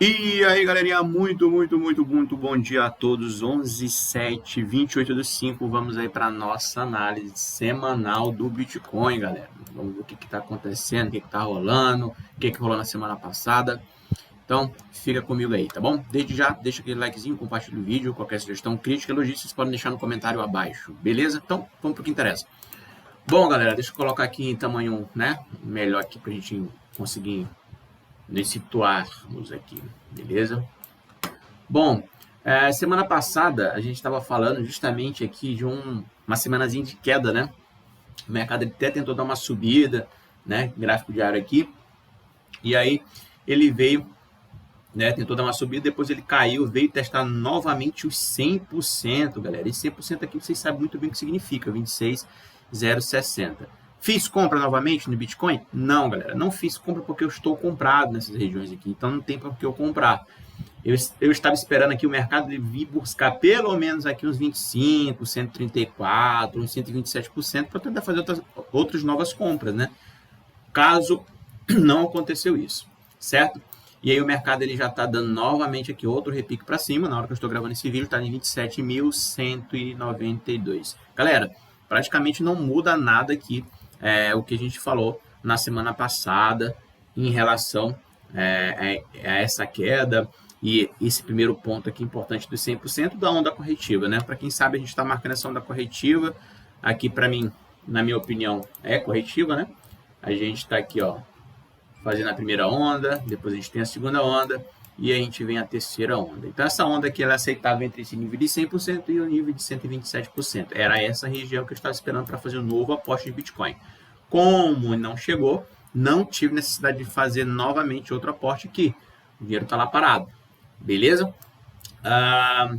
E aí, galerinha, muito bom dia a todos. 11/7, 28/5. Vamos aí para nossa análise semanal do Bitcoin, galera. Vamos ver o que está acontecendo, o que está rolando, o que rolou na semana passada. Então, fica comigo aí, tá bom? Desde já, deixa aquele likezinho, compartilha o vídeo, qualquer sugestão, crítica, elogio, vocês podem deixar no comentário abaixo, beleza? Então, vamos para o que interessa. Bom, galera, deixa eu colocar aqui em tamanho, né, melhor aqui para a gente conseguir nos situarmos aqui, beleza? Bom, semana passada a gente estava falando justamente aqui de uma semanazinha de queda, né? O mercado até tentou dar uma subida, né? Gráfico diário aqui. E aí ele veio, né? Tentou dar uma subida, depois ele caiu, veio testar novamente os 100%, galera. E 100% aqui vocês sabem muito bem o que significa, 26,060. Fiz compra novamente no Bitcoin? Não, galera. Não fiz compra porque eu estou comprado nessas regiões aqui. Então não tem para que eu comprar. Eu estava esperando aqui o mercado vir buscar pelo menos aqui uns 25, 134, uns 127% para tentar fazer outras novas compras, né? Caso não aconteceu isso, certo? E aí o mercado ele já está dando novamente aqui outro repique para cima. Na hora que eu estou gravando esse vídeo está em 27.192. Galera, praticamente não muda nada aqui o que a gente falou na semana passada em relação a essa queda e esse primeiro ponto aqui importante dos 100% da onda corretiva, né? Para quem sabe, a gente está marcando essa onda corretiva. Aqui, para mim, na minha opinião, é corretiva, né? A gente está aqui, ó, fazendo a primeira onda, depois a gente tem a segunda onda e a gente vem a terceira onda. Então, essa onda aqui ela é aceitável entre esse nível de 100% e o nível de 127%. Era essa região que eu estava esperando para fazer um novo aporte de Bitcoin. Como não chegou, não tive necessidade de fazer novamente outro aporte aqui. O dinheiro está lá parado. Beleza?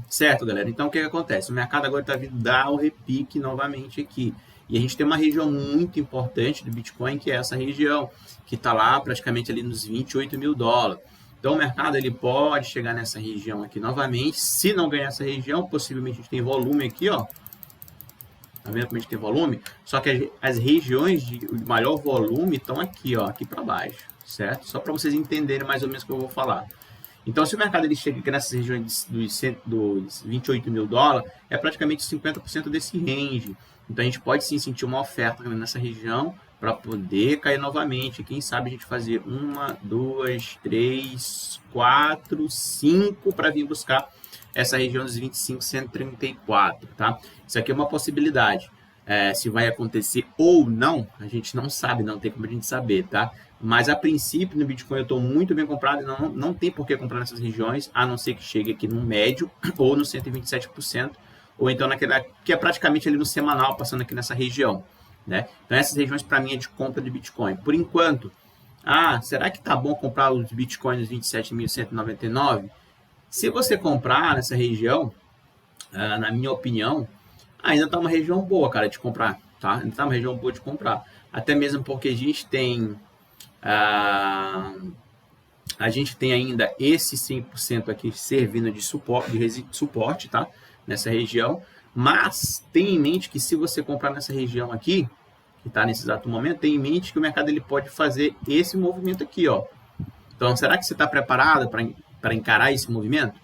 Certo, galera. Então, o que acontece? O mercado agora está vindo dar o repique novamente aqui. E a gente tem uma região muito importante do Bitcoin, que é essa região, que está lá praticamente ali nos 28 mil dólares. Então, o mercado ele pode chegar nessa região aqui novamente. Se não ganhar essa região, possivelmente a gente tem volume aqui, ó. Tá vendo como a gente tem volume? Só que as regiões de maior volume estão aqui, ó, aqui para baixo, certo? Só para vocês entenderem mais ou menos o que eu vou falar. Então, se o mercado ele chega aqui nessas regiões dos 28 mil dólares, é praticamente 50% desse range. Então, a gente pode sim sentir uma oferta nessa região para poder cair novamente. Quem sabe a gente fazer 1, 2, 3, 4, 5 para vir buscar essa região dos 25,134, tá? Isso aqui é uma possibilidade. Se vai acontecer ou não, a gente não sabe, não tem como a gente saber, tá? Mas a princípio no Bitcoin eu estou muito bem comprado e não tem por que comprar nessas regiões, a não ser que chegue aqui no médio ou no 127%, ou então naquela que é praticamente ali no semanal, passando aqui nessa região, né? Então essas regiões para mim é de compra de Bitcoin. Por enquanto, será que tá bom comprar os Bitcoins 27.199? Se você comprar nessa região, na minha opinião, ainda está uma região boa, cara, de comprar, tá? Ainda está uma região boa de comprar. Até mesmo porque a gente tem ainda esse 100% aqui servindo de suporte, tá? Nessa região. Mas tem em mente que se você comprar nessa região aqui, que está nesse exato momento, tem em mente que o mercado ele pode fazer esse movimento aqui, ó. Então, será que você está preparado para encarar esse movimento?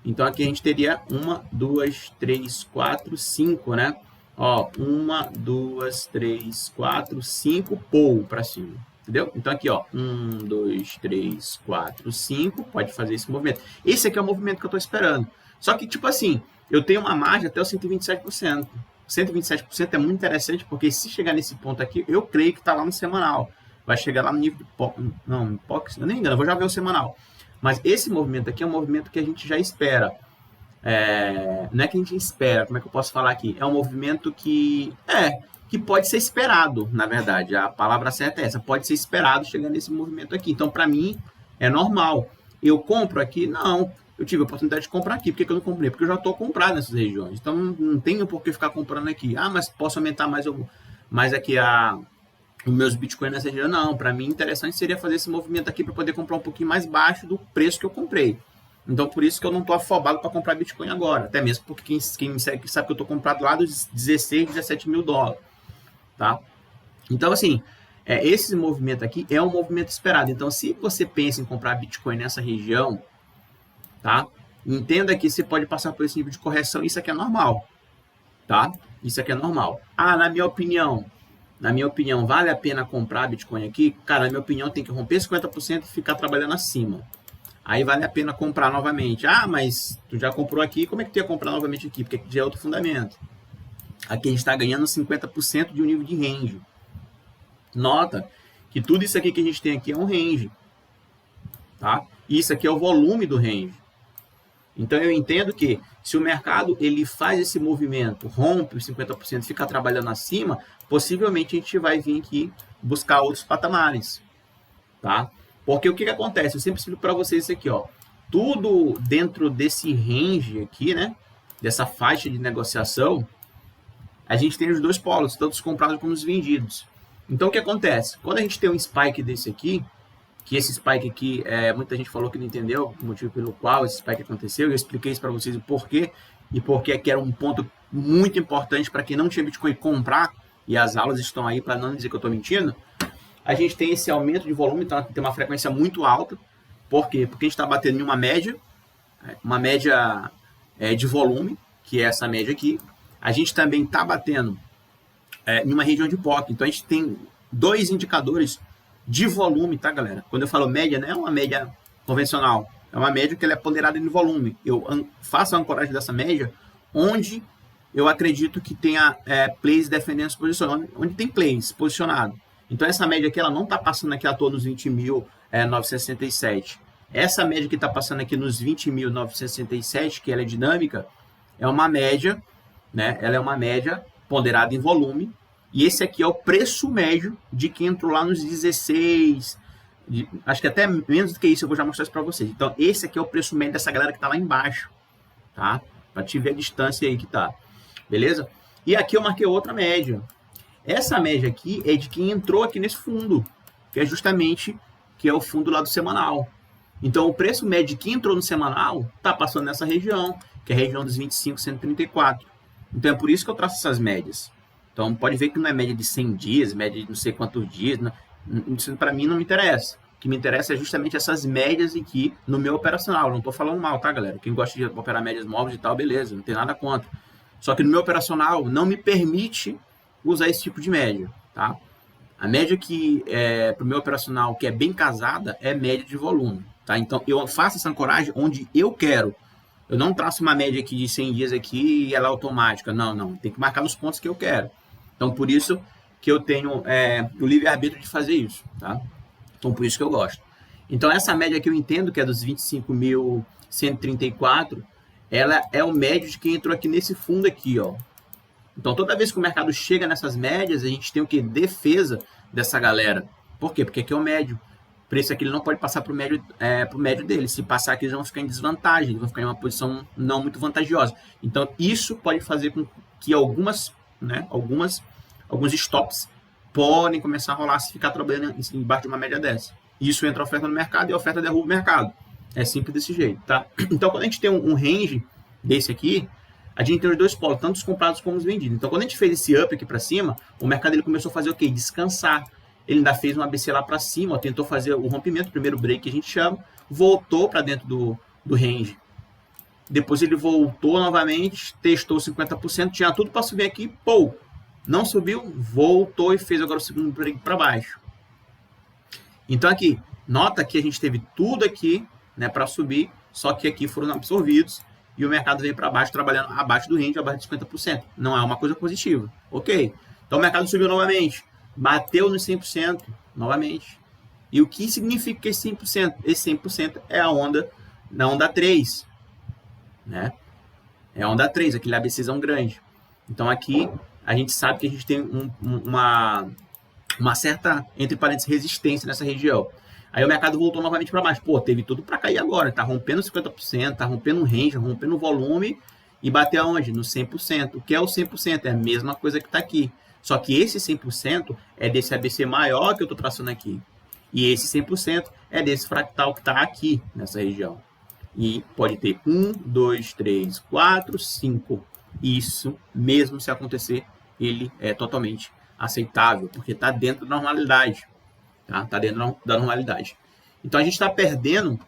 Então, aqui a gente teria 1, 2, 3, 4, 5, né? Ó, 1, 2, 3, 4, 5, pull para cima. Entendeu? Então, aqui, ó, 1, 2, 3, 4, 5, pode fazer esse movimento. Esse aqui é o movimento que eu estou esperando. Só que, tipo assim, eu tenho uma margem até os 127%. 127% é muito interessante, porque se chegar nesse ponto aqui, eu creio que está lá no semanal. Vai chegar lá no nível de POC. Não, POC, eu nem engano, eu vou já ver o semanal. Mas esse movimento aqui é um movimento que a gente já espera. Não é que a gente espera, como é que eu posso falar aqui? É um movimento que pode ser esperado, na verdade. A palavra certa é essa, pode ser esperado chegar nesse movimento aqui. Então, para mim, é normal. Eu compro aqui? Não. Eu tive a oportunidade de comprar aqui. Por que eu não comprei? Porque eu já estou comprado nessas regiões. Então, não tenho por que ficar comprando aqui. Mas posso aumentar mais aqui os meus Bitcoin nessa região? Não. Para mim, interessante seria fazer esse movimento aqui para poder comprar um pouquinho mais baixo do preço que eu comprei. Então, por isso que eu não estou afobado para comprar Bitcoin agora. Até mesmo porque quem me segue sabe que eu estou comprado lá dos 16, 17 mil dólares. Tá? Então, assim, esse movimento aqui é um movimento esperado. Então, se você pensa em comprar Bitcoin nessa região, tá? Entenda que você pode passar por esse nível de correção, isso aqui é normal, tá? Isso aqui é normal. Ah, na minha opinião, vale a pena comprar Bitcoin aqui? Cara, na minha opinião, tem que romper 50% e ficar trabalhando acima. Aí vale a pena comprar novamente. Ah, mas tu já comprou aqui, como é que tu ia comprar novamente aqui? Porque aqui já é outro fundamento. Aqui a gente está ganhando 50% de um nível de range. Nota que tudo isso aqui que a gente tem aqui é um range, tá? E isso aqui é o volume do range. Então eu entendo que se o mercado ele faz esse movimento, rompe os 50% e fica trabalhando acima, possivelmente a gente vai vir aqui buscar outros patamares, tá? Porque o que acontece? Eu sempre explico para vocês isso aqui, ó. Tudo dentro desse range aqui, né? Dessa faixa de negociação, a gente tem os dois polos, tanto os comprados como os vendidos. Então o que acontece? Quando a gente tem um spike desse aqui, que esse spike aqui, muita gente falou que não entendeu o motivo pelo qual esse spike aconteceu, eu expliquei isso para vocês o porquê, e porque que era um ponto muito importante para quem não tinha Bitcoin comprar, e as aulas estão aí para não dizer que eu estou mentindo. A gente tem esse aumento de volume, então tem uma frequência muito alta. Por quê? Porque a gente está batendo em uma média de volume, que é essa média aqui. A gente também está batendo em uma região de POC. Então a gente tem dois indicadores de volume, tá, galera? Quando eu falo média, não é uma média convencional. É uma média que ela é ponderada em volume. Eu faço a ancoragem dessa média onde eu acredito que tenha plays defendendo as posições, onde tem plays posicionado. Então, essa média aqui, ela não está passando aqui a todos os 20.967. Essa média que está passando aqui nos 20.967, que ela é dinâmica, é uma média, né? Ela é uma média ponderada em volume. E esse aqui é o preço médio de quem entrou lá nos 16. Acho que até menos do que isso, eu vou já mostrar isso para vocês. Então, esse aqui é o preço médio dessa galera que está lá embaixo, tá? Para te ver a distância aí que tá. Beleza? E aqui eu marquei outra média. Essa média aqui é de quem entrou aqui nesse fundo, que é justamente que é o fundo lá do semanal. Então, o preço médio de quem entrou no semanal está passando nessa região, que é a região dos 25,134. Então, é por isso que eu traço essas médias. Então, pode ver que não é média de 100 dias, média de não sei quantos dias. Isso para mim não me interessa. O que me interessa é justamente essas médias aqui no meu operacional. Eu não estou falando mal, tá, galera? Quem gosta de operar médias móveis e tal, beleza, não tem nada contra. Só que no meu operacional não me permite usar esse tipo de média, tá? A média que para o meu operacional, que é bem casada, é média de volume, tá? Então, eu faço essa ancoragem onde eu quero. Eu não traço uma média aqui de 100 dias aqui e ela é automática. Não. Tem que marcar nos pontos que eu quero. Então, por isso que eu tenho o livre-arbítrio de fazer isso, tá? Então, por isso que eu gosto. Então, essa média que eu entendo, que é dos 25.134, ela é o médio de quem entrou aqui nesse fundo aqui, ó. Então, toda vez que o mercado chega nessas médias, a gente tem o quê? Defesa dessa galera. Por quê? Porque aqui é o médio. O preço aqui ele não pode passar para o médio dele. Se passar aqui, eles vão ficar em desvantagem, eles vão ficar em uma posição não muito vantajosa. Então, isso pode fazer com que alguns stops podem começar a rolar se ficar trabalhando embaixo de uma média dessa. Isso entra a oferta no mercado e a oferta derruba o mercado. É simples desse jeito, tá? Então, quando a gente tem um range desse aqui, a gente tem os dois polos, tanto os comprados como os vendidos. Então, quando a gente fez esse up aqui para cima, o mercado ele começou a fazer o quê? Descansar. Ele ainda fez um ABC lá para cima, ó, tentou fazer o rompimento, o primeiro break que a gente chama, voltou para dentro do range. Depois ele voltou novamente, testou 50%, tinha tudo para subir aqui, pô, não subiu, voltou e fez agora o segundo break para baixo. Então aqui, nota que a gente teve tudo aqui, né, para subir, só que aqui foram absorvidos e o mercado veio para baixo, trabalhando abaixo do range, abaixo de 50%. Não é uma coisa positiva. Ok. Então o mercado subiu novamente, bateu nos 100% novamente. E o que significa que esse 100%? Esse 100% é a onda, na onda 3. Né? É a onda 3, aquele ABCzão grande. Então aqui a gente sabe que a gente tem uma certa, entre parênteses, resistência nessa região. Aí o mercado voltou novamente para baixo. Pô, teve tudo para cair agora. Tá rompendo 50%, tá rompendo o range, rompendo o volume e bateu aonde? No 100%. O que é o 100%? É a mesma coisa que está aqui. Só que esse 100% é desse ABC maior que eu estou traçando aqui. E esse 100% é desse fractal que está aqui, nessa região. E pode ter 1, 2, 3, 4, 5. Isso, mesmo se acontecer, ele é totalmente aceitável, porque está dentro da normalidade. Tá dentro da normalidade. Então, a gente está perdendo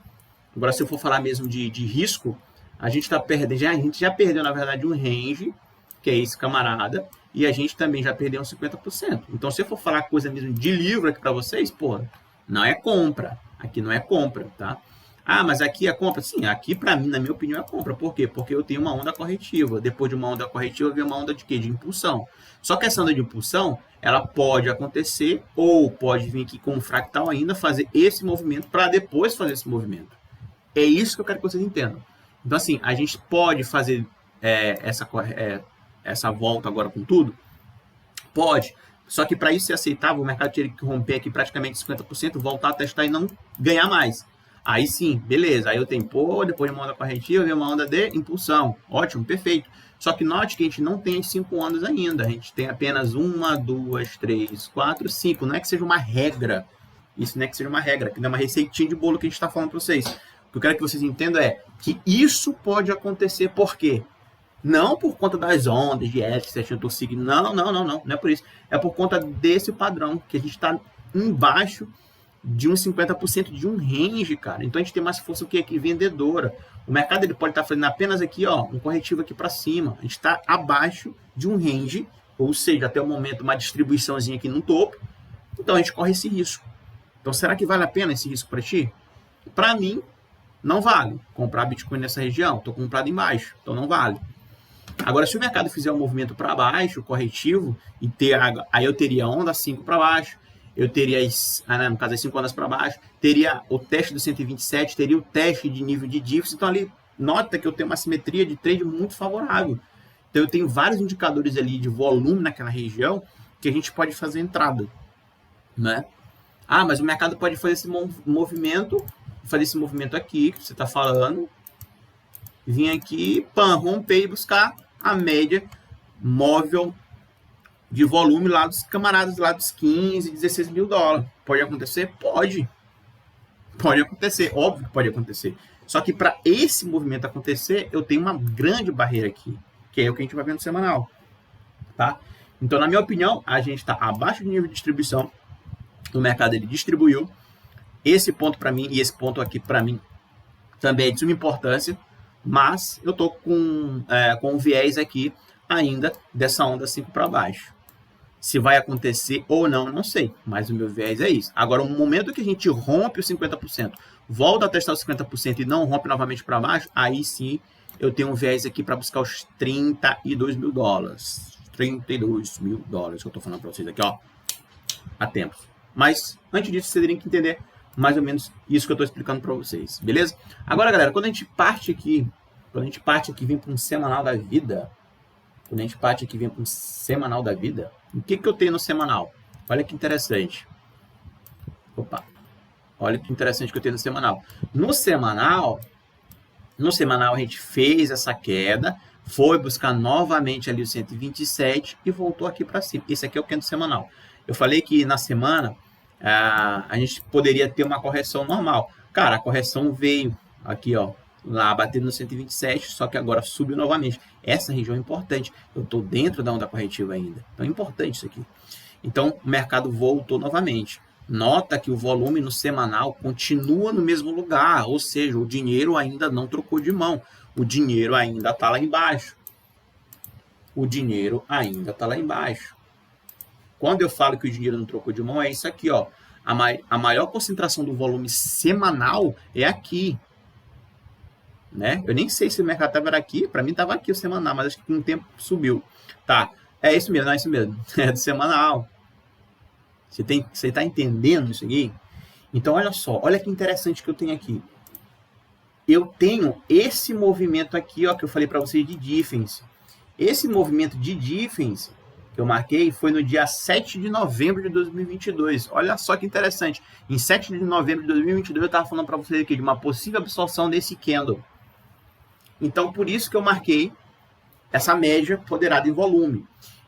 Agora, se eu for falar mesmo de risco, a gente tá perdendo, a gente já perdeu, na verdade, um range, que é esse camarada, e a gente também já perdeu uns 50%. Então, se eu for falar coisa mesmo de livro aqui para vocês, porra, não é compra. Aqui não é compra, tá? Ah, mas aqui é compra? Sim, aqui para mim, na minha opinião, é compra. Por quê? Porque eu tenho uma onda corretiva. Depois de uma onda corretiva, vem uma onda de quê? De impulsão. Só que essa onda de impulsão, ela pode acontecer ou pode vir aqui com um fractal ainda, fazer esse movimento para depois fazer esse movimento. É isso que eu quero que vocês entendam. Então, assim, a gente pode fazer essa volta agora com tudo? Pode. Só que para isso ser aceitável, o mercado teria que romper aqui praticamente 50%, voltar a testar e não ganhar mais. Aí sim, beleza. Aí eu tenho, depois de uma onda corretiva, vem uma onda de impulsão. Ótimo, perfeito. Só que note que a gente não tem as 5 ondas ainda. A gente tem apenas 1, 2, 3, 4, 5. Não é que seja uma regra. Isso não é que seja uma regra, que não é uma receitinha de bolo que a gente está falando para vocês. O que eu quero que vocês entendam é que isso pode acontecer por quê? Não por conta das ondas de F, certinho, signo. Não é por isso. É por conta desse padrão, que a gente está embaixo de uns 50% de um range, cara. Então a gente tem mais força o que aqui? Vendedora. O mercado ele pode estar fazendo apenas aqui, ó, um corretivo aqui para cima. A gente está abaixo de um range, ou seja, até o momento uma distribuiçãozinha aqui no topo. Então a gente corre esse risco. Então será que vale a pena esse risco para ti? Para mim, não vale comprar Bitcoin nessa região. Estou comprado embaixo, então não vale. Agora, se o mercado fizer um movimento para baixo, corretivo, e aí eu teria onda 5 para baixo, eu teria, no caso, as 5 ondas para baixo, teria o teste do 127, teria o teste de nível de diffs. Então, ali, nota que eu tenho uma simetria de trade muito favorável. Então, eu tenho vários indicadores ali de volume naquela região que a gente pode fazer entrada, né? Ah, mas o mercado pode fazer esse movimento, aqui, que você está falando, vir aqui, romper e buscar a média móvel de volume lá dos camaradas, lá dos 15, 16 mil dólares. Pode acontecer? Pode. Pode acontecer, óbvio que pode acontecer. Só que para esse movimento acontecer, eu tenho uma grande barreira aqui, que é o que a gente vai ver no semanal. Tá? Então, na minha opinião, a gente está abaixo do nível de distribuição. O mercado ele distribuiu. Esse ponto para mim, e esse ponto aqui para mim, também é de suma importância. Mas eu estou com um viés aqui ainda dessa onda 5 para baixo. Se vai acontecer ou não, não sei. Mas o meu viés é isso. Agora, no momento que a gente rompe os 50%, volta a testar os 50% e não rompe novamente para baixo, aí sim eu tenho um viés aqui para buscar os 32 mil dólares. 32 mil dólares que eu estou falando para vocês aqui, ó. Há tempos. Mas, antes disso, vocês teriam que entender mais ou menos isso que eu estou explicando para vocês, beleza? Agora, galera, quando a gente parte aqui, vem para um semanal da vida, o que eu tenho no semanal? Olha que interessante. Olha que interessante que eu tenho no semanal. No semanal a gente fez essa queda, foi buscar novamente ali o 127 e voltou aqui para cima. Esse aqui é o candle semanal. Eu falei que na semana a gente poderia ter uma correção normal. Cara, a correção veio aqui, ó, lá batendo no 127, só que agora subiu novamente. Essa região é importante. Eu estou dentro da onda corretiva ainda. Então é importante isso aqui. Então o mercado voltou novamente. Nota que o volume no semanal continua no mesmo lugar, ou seja, o dinheiro ainda não trocou de mão. O dinheiro ainda está lá embaixo. Quando eu falo que o dinheiro não trocou de mão, é isso aqui, ó. A maior concentração do volume semanal é aqui. Né? Eu nem sei se o mercado estava aqui, para mim estava aqui o semanal, mas acho que com o tempo subiu. Tá, é isso mesmo, é do semanal. Você está entendendo isso aqui? Então, olha só, olha que interessante que eu tenho aqui. Eu tenho esse movimento aqui, ó, que eu falei para vocês de difference. Esse movimento de difference que eu marquei foi no dia 7 de novembro de 2022. Olha só que interessante. Em 7 de novembro de 2022, eu estava falando para vocês aqui de uma possível absorção desse candle. Então, por isso que eu marquei essa média ponderada em volume.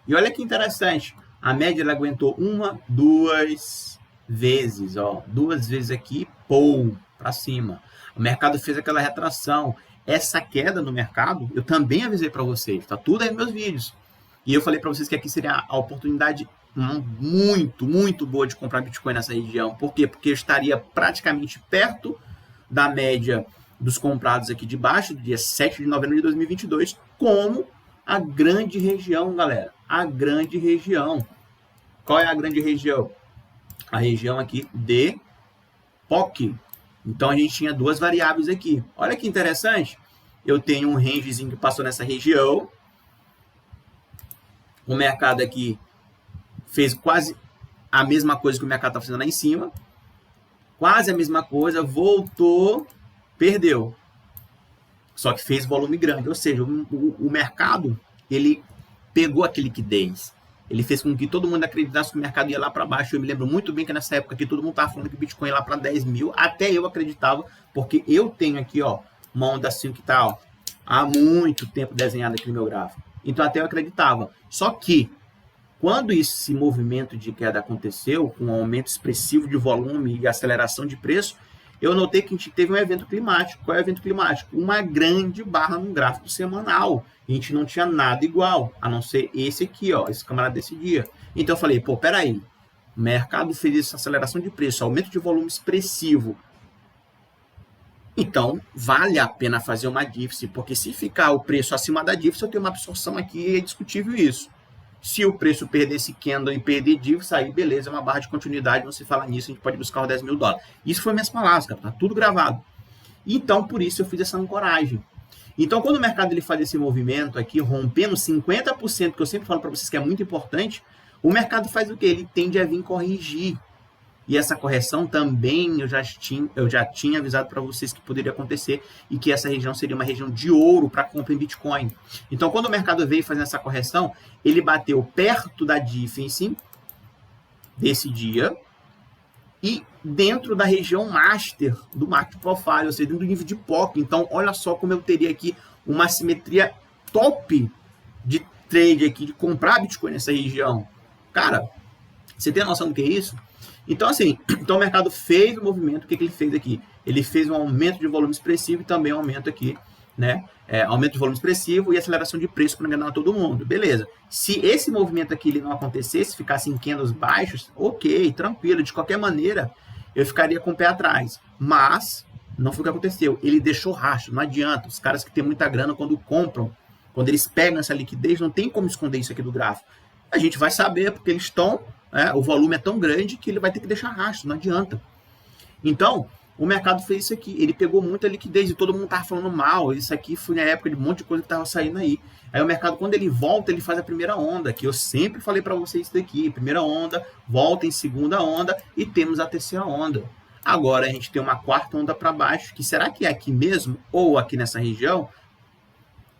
E olha que interessante. A média ela aguentou 1, 2 vezes. Ó, 2 vezes aqui, para cima. O mercado fez aquela retração. Essa queda no mercado, eu também avisei para vocês. Tá tudo aí nos meus vídeos. E eu falei para vocês que aqui seria a oportunidade muito, muito boa de comprar Bitcoin nessa região. Por quê? Porque eu estaria praticamente perto da média dos comprados aqui de baixo, do dia 7 de novembro de 2022, como a grande região, galera. A grande região. Qual é a grande região? A região aqui de POC. Então, a gente tinha duas variáveis aqui. Olha que interessante. Eu tenho um rangezinho que passou nessa região. O mercado aqui fez quase a mesma coisa que o mercado está fazendo lá em cima. Quase a mesma coisa. Voltou, perdeu. Só que fez volume grande. Ou seja, o mercado, ele pegou aquela liquidez. Ele fez com que todo mundo acreditasse que o mercado ia lá para baixo. Eu me lembro muito bem que nessa época aqui todo mundo estava falando que o Bitcoin ia lá para 10 mil. Até eu acreditava, porque eu tenho aqui, ó, uma onda assim que está há muito tempo desenhada aqui no meu gráfico. Então até eu acreditava. Só que quando esse movimento de queda aconteceu, com um aumento expressivo de volume e aceleração de preço, eu notei que a gente teve um evento climático. Qual é o evento climático? Uma grande barra no gráfico semanal. A gente não tinha nada igual, a não ser esse aqui, ó, esse camarada desse dia. Então eu falei, pô, peraí, o mercado fez essa aceleração de preço, aumento de volume expressivo. Então, vale a pena fazer uma dífice, porque se ficar o preço acima da dífice, eu tenho uma absorção aqui, é discutível isso. Se o preço perder esse candle e perder dífice, aí beleza, é uma barra de continuidade, não se fala nisso, a gente pode buscar os 10 mil dólares. Isso foi minhas palavras, cara, tá tudo gravado. Então, por isso eu fiz essa ancoragem. Então, quando o mercado ele faz esse movimento aqui, rompendo 50%, que eu sempre falo para vocês que é muito importante, o mercado faz o quê? Ele tende a vir corrigir. E essa correção também eu já tinha avisado para vocês que poderia acontecer e que essa região seria uma região de ouro para compra em Bitcoin. Então, quando o mercado veio fazendo essa correção, ele bateu perto da difference desse dia e dentro da região master do market profile, ou seja, dentro do nível de POC. Então, olha só como eu teria aqui uma simetria top de trade aqui, de comprar Bitcoin nessa região. Cara, você tem a noção do que é isso? Então, assim, então o mercado fez o movimento, o que ele fez aqui? Ele fez um aumento de volume expressivo e também um aumento aqui, né? Aumento de volume expressivo e aceleração de preço para enganar todo mundo. Beleza. Se esse movimento aqui ele não acontecesse, ficasse em candles baixos, ok, tranquilo. De qualquer maneira, eu ficaria com o pé atrás. Mas não foi o que aconteceu. Ele deixou rastro, não adianta. Os caras que têm muita grana, quando compram, quando eles pegam essa liquidez, não tem como esconder isso aqui do gráfico. A gente vai saber, porque eles estão... o volume é tão grande que ele vai ter que deixar rastro, não adianta. Então, o mercado fez isso aqui. Ele pegou muita liquidez e todo mundo estava falando mal. Isso aqui foi na época de um monte de coisa que estava saindo aí. Aí o mercado, quando ele volta, ele faz a primeira onda, que eu sempre falei para vocês isso daqui. Primeira onda, volta em segunda onda e temos a terceira onda. Agora a gente tem uma quarta onda para baixo, que será que é aqui mesmo? Ou aqui nessa região?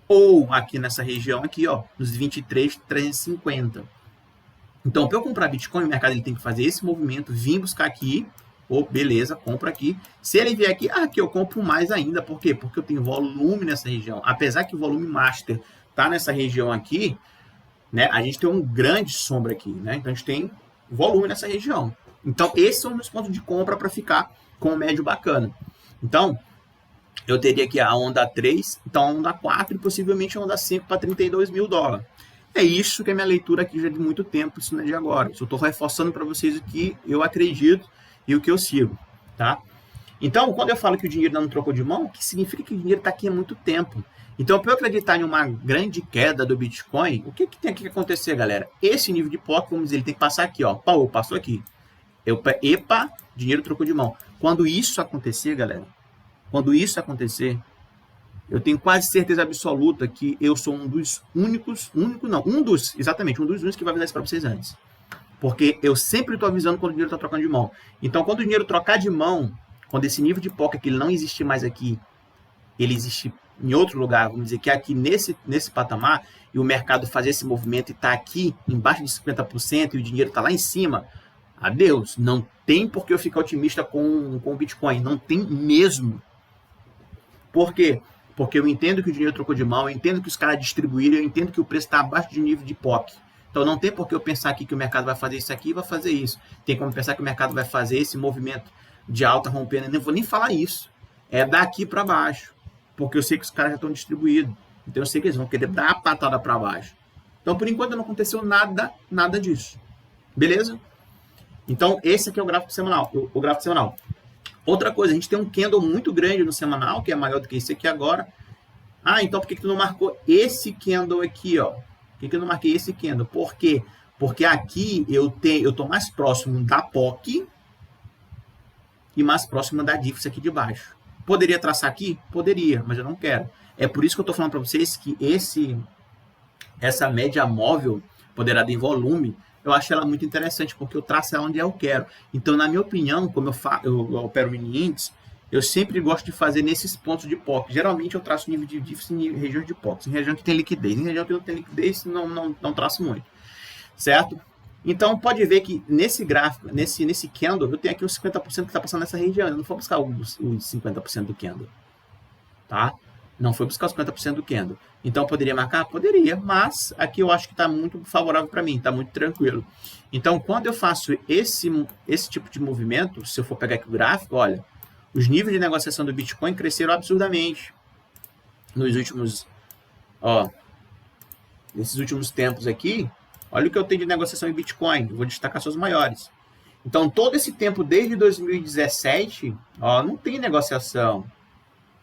Ou aqui nessa região aqui, ó, nos 23.350. Então, para eu comprar Bitcoin, o mercado ele tem que fazer esse movimento, vir buscar aqui, beleza, compra aqui. Se ele vier aqui, aqui eu compro mais ainda. Por quê? Porque eu tenho volume nessa região. Apesar que o volume master está nessa região aqui, né, a gente tem um grande sombra aqui, né? Então, a gente tem volume nessa região. Então, esses são os pontos de compra para ficar com um médio bacana. Então, eu teria aqui a onda 3, então a onda 4 e possivelmente a onda 5 para 32 mil dólares. É isso que é minha leitura aqui já de muito tempo, isso não é de agora. Eu estou reforçando para vocês o que eu acredito e o que eu sigo, tá? Então, quando eu falo que o dinheiro não trocou de mão, que significa que o dinheiro está aqui há muito tempo. Então, para eu acreditar em uma grande queda do Bitcoin, o que tem aqui que acontecer, galera? Esse nível de POC, vamos dizer, ele tem que passar aqui, ó. Passou aqui. Epa, dinheiro trocou de mão. Quando isso acontecer, galera, eu tenho quase certeza absoluta que eu sou um dos únicos que vai avisar isso para vocês antes. Porque eu sempre estou avisando quando o dinheiro está trocando de mão. Então, quando o dinheiro trocar de mão, quando esse nível de POC aqui ele não existe mais aqui, ele existe em outro lugar, vamos dizer que é aqui nesse patamar, e o mercado fazer esse movimento e está aqui embaixo de 50% e o dinheiro está lá em cima, adeus. Não tem por que eu ficar otimista com o Bitcoin. Não tem mesmo. Por quê? Porque eu entendo que o dinheiro trocou de mão, eu entendo que os caras distribuíram, eu entendo que o preço está abaixo de nível de POC. Então não tem por que eu pensar aqui que o mercado vai fazer isso aqui e vai fazer isso. Tem como pensar que o mercado vai fazer esse movimento de alta rompendo. Eu não vou nem falar isso. É daqui para baixo. Porque eu sei que os caras já estão distribuídos. Então eu sei que eles vão querer dar a patada para baixo. Então por enquanto não aconteceu nada disso. Beleza? Então esse aqui é o gráfico semanal. Outra coisa, a gente tem um candle muito grande no semanal, que é maior do que esse aqui agora. Ah, então por que tu não marcou esse candle aqui, ó? Por que eu não marquei esse candle? Por quê? Porque aqui eu tô mais próximo da POC e mais próximo da DIFS aqui de baixo. Poderia traçar aqui? Poderia, mas eu não quero. É por isso que eu estou falando para vocês que essa média móvel, ponderada em volume, eu acho ela muito interessante, porque eu traço ela onde eu quero. Então, na minha opinião, como eu opero mini índice, eu sempre gosto de fazer nesses pontos de POC. Geralmente eu traço nível de DIFS em regiões de POC, em região que tem liquidez. Em região que não tem liquidez, não traço muito. Certo? Então, pode ver que nesse gráfico, nesse candle, eu tenho aqui uns 50% que está passando nessa região. Eu não vou buscar os 50% do candle. Tá? Não foi buscar os 50% do candle. Então, poderia marcar? Poderia, mas aqui eu acho que está muito favorável para mim, está muito tranquilo. Então, quando eu faço esse tipo de movimento, se eu for pegar aqui o gráfico, olha, os níveis de negociação do Bitcoin cresceram absurdamente nos últimos, nesses últimos tempos aqui. Olha o que eu tenho de negociação em Bitcoin. Eu vou destacar só os maiores. Então, todo esse tempo, desde 2017, não tem negociação.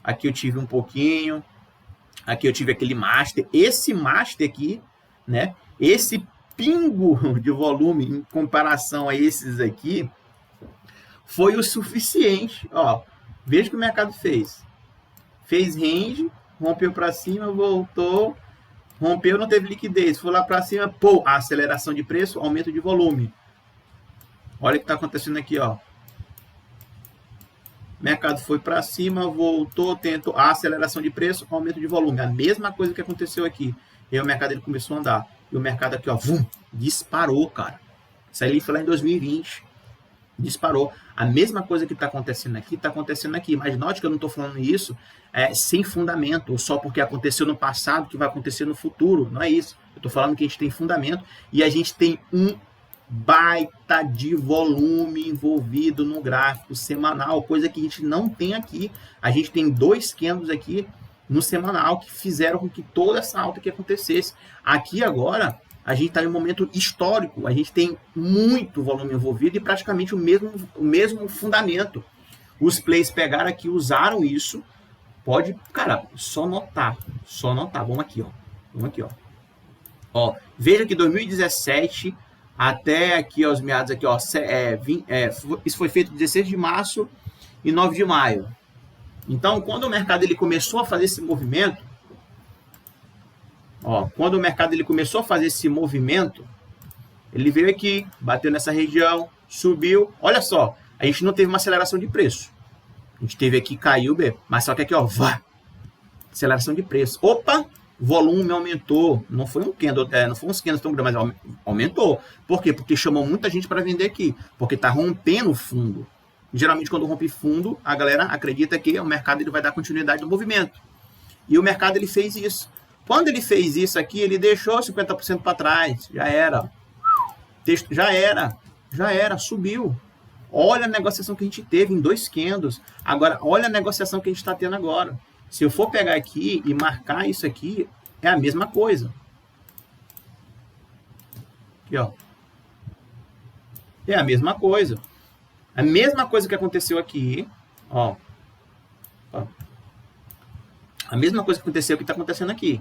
Aqui eu tive um pouquinho. Aqui eu tive aquele master. Esse master aqui, né? Esse pingo de volume em comparação a esses aqui, foi o suficiente. Veja o que o mercado fez. Fez range, rompeu para cima, voltou. Rompeu, não teve liquidez. Foi lá para cima, a aceleração de preço, aumento de volume. Olha o que está acontecendo aqui, ó. Mercado foi para cima, voltou, tentou a aceleração de preço, aumento de volume. A mesma coisa que aconteceu aqui. E aí o mercado ele começou a andar. E o mercado aqui, ó, disparou, cara. Isso aí foi lá em 2020. Disparou. A mesma coisa que está acontecendo aqui, Mas note que eu não estou falando isso sem fundamento, ou só porque aconteceu no passado que vai acontecer no futuro. Não é isso. Eu estou falando que a gente tem fundamento e a gente tem um baita de volume envolvido no gráfico semanal, coisa que a gente não tem aqui. A gente tem 2 candles aqui no semanal que fizeram com que toda essa alta que acontecesse. Aqui agora, a gente está em um momento histórico, a gente tem muito volume envolvido e praticamente o mesmo fundamento. Os players pegaram aqui, usaram isso, pode, cara, só notar. Vamos aqui, ó. Veja que 2017 até aqui, os meados aqui, ó, isso foi feito 16 de março e 9 de maio. Então, quando o mercado ele começou a fazer esse movimento, ele veio aqui, bateu nessa região, subiu. Olha só, a gente não teve uma aceleração de preço. A gente teve aqui, caiu, mas só que aqui, ó, aceleração de preço. Opa, volume aumentou. Não foi um candle, não foi uns candles tão grandes, mas aumentou. Por quê? Porque chamou muita gente para vender aqui, porque está rompendo o fundo. Geralmente, quando rompe fundo, a galera acredita que o mercado ele vai dar continuidade no movimento. E o mercado ele fez isso. Quando ele fez isso aqui, ele deixou 50% para trás. Já era. Já era. Subiu. Olha a negociação que a gente teve em 2 candles. Agora, olha a negociação que a gente está tendo agora. Se eu for pegar aqui e marcar isso aqui, é a mesma coisa. Aqui, ó. É a mesma coisa. A mesma coisa que aconteceu aqui, ó. A mesma coisa que aconteceu que está acontecendo aqui.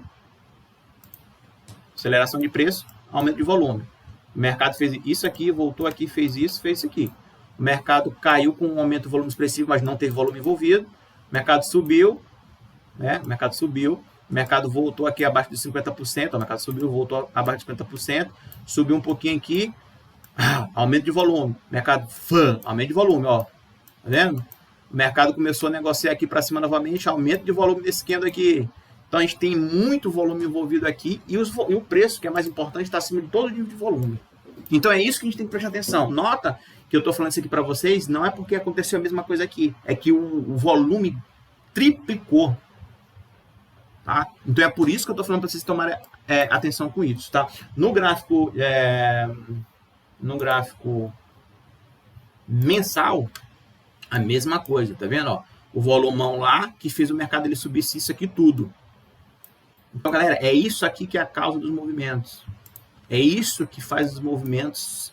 Aceleração de preço, aumento de volume. O mercado fez isso aqui, voltou aqui, fez isso aqui. O mercado caiu com um aumento de volume expressivo, mas não teve volume envolvido. O mercado subiu, né? O mercado voltou aqui abaixo de 50%. O mercado subiu, voltou abaixo de 50%. Subiu um pouquinho aqui. Aumento de volume. Mercado, aumento de volume, ó. Tá vendo? O mercado começou a negociar aqui para cima novamente. Aumento de volume desse candle aqui. Então, a gente tem muito volume envolvido aqui e o preço, que é mais importante, está acima de todo o nível de volume. Então, é isso que a gente tem que prestar atenção. Nota que eu estou falando isso aqui para vocês, não é porque aconteceu a mesma coisa aqui. É que o volume triplicou. Tá? Então, é por isso que eu estou falando para vocês tomarem atenção com isso. Tá? No gráfico mensal, a mesma coisa. Tá vendo? Ó, o volumão lá que fez o mercado ele subisse isso aqui tudo. Então, galera, é isso aqui que é a causa dos movimentos. É isso que faz os movimentos,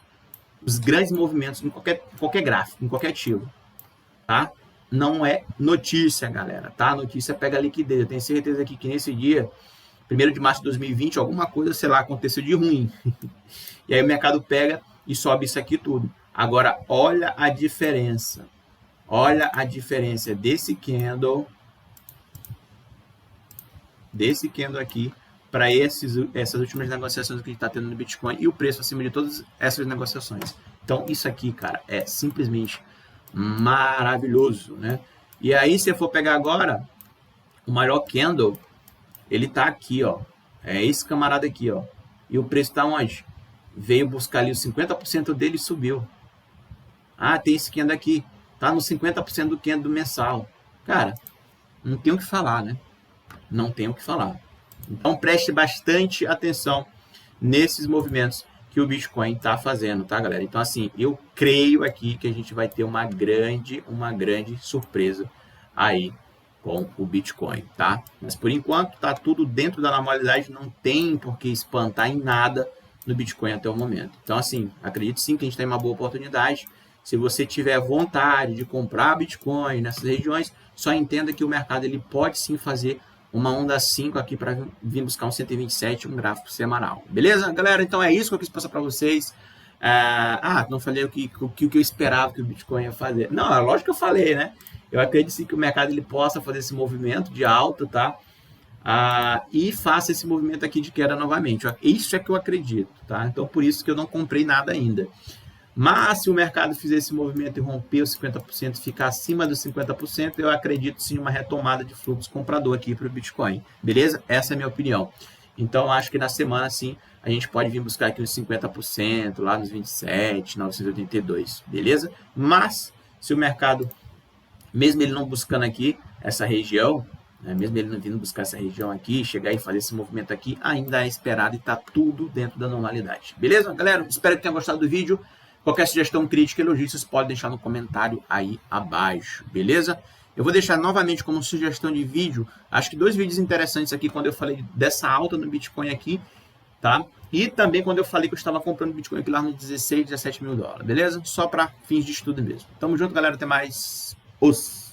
os grandes movimentos em qualquer gráfico, em qualquer ativo. tá? Não é notícia, galera, tá? Notícia pega liquidez. Eu tenho certeza aqui que nesse dia, 1º de março de 2020, alguma coisa, sei lá, aconteceu de ruim. E aí o mercado pega e sobe isso aqui tudo. Agora, olha a diferença. Olha a diferença desse candle aqui para essas últimas negociações que a gente está tendo no Bitcoin e o preço acima de todas essas negociações. Então, isso aqui, cara, é simplesmente maravilhoso, né? E aí, se eu for pegar agora, o maior candle, ele tá aqui, ó. É esse camarada aqui, ó. E o preço tá onde? Veio buscar ali os 50% dele e subiu. Ah, tem esse candle aqui. Tá no 50% do candle do mensal. Cara, não tem o que falar, né? Não tem o que falar. Então, preste bastante atenção nesses movimentos que o Bitcoin está fazendo, tá, galera? Então, assim, eu creio aqui que a gente vai ter uma grande surpresa aí com o Bitcoin, tá? Mas, por enquanto, tá tudo dentro da normalidade, não tem por que espantar em nada no Bitcoin até o momento. Então, assim, acredito sim que a gente tem uma boa oportunidade. Se você tiver vontade de comprar Bitcoin nessas regiões, só entenda que o mercado ele pode sim fazer uma onda 5 aqui para vir buscar um 127, um gráfico semanal. Beleza, galera? Então é isso que eu quis passar para vocês. Não falei o que eu esperava que o Bitcoin ia fazer. Não, é lógico que eu falei, né? Eu acredito sim que o mercado ele possa fazer esse movimento de alta, tá? E faça esse movimento aqui de queda novamente. Isso é que eu acredito, tá? Então por isso que eu não comprei nada ainda. Mas se o mercado fizer esse movimento e romper os 50%, ficar acima dos 50%, eu acredito sim uma retomada de fluxo comprador aqui para o Bitcoin. Beleza? Essa é a minha opinião. Então, acho que na semana, sim, a gente pode vir buscar aqui uns 50%, lá nos 27.982. Beleza? Mas, se o mercado, mesmo ele não buscando aqui essa região, né, mesmo ele não vindo buscar essa região aqui, chegar e fazer esse movimento aqui, ainda é esperado e está tudo dentro da normalidade. Beleza, galera? Espero que tenham gostado do vídeo. Qualquer sugestão, crítica, elogio, vocês podem deixar no comentário aí abaixo, beleza? Eu vou deixar novamente como sugestão de vídeo, acho que 2 vídeos interessantes aqui, quando eu falei dessa alta no Bitcoin aqui, tá? E também quando eu falei que eu estava comprando Bitcoin aqui lá nos 16, 17 mil dólares, beleza? Só para fins de estudo mesmo. Tamo junto, galera, até mais. Os